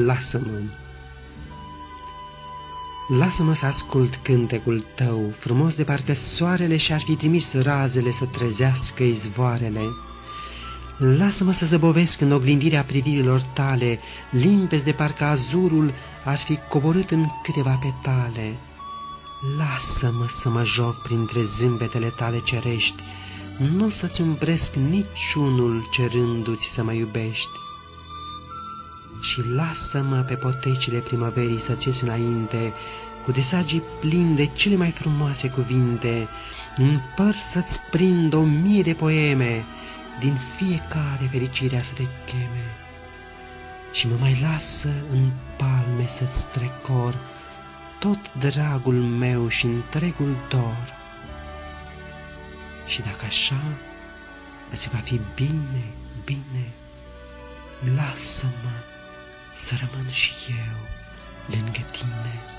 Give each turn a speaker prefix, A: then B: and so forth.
A: lasă-mă. Lasă-mă să ascult cântecul tău, frumos de parcă soarele și-ar fi trimis razele să trezească izvoarele. Lasă-mă să zăbovesc în oglindirea privirilor tale, limpezi de parcă azurul ar fi coborât în câteva petale. Lasă-mă să mă joc printre zâmbetele tale cerești, nu să-ți umbresc niciunul cerându-ți să mă iubești. Și lasă-mă pe potecile primăverii să-ți ies înainte, cu desagii plini de cele mai frumoase cuvinte, în păr să-ți prind 1000 de poeme, din fiecare fericirea să te cheme. Și mă mai lasă în palme să-ți strecor tot dragul meu și întregul dor. Și dacă așa îți va fi bine, bine, lasă-mă să rămân și eu lângă tine.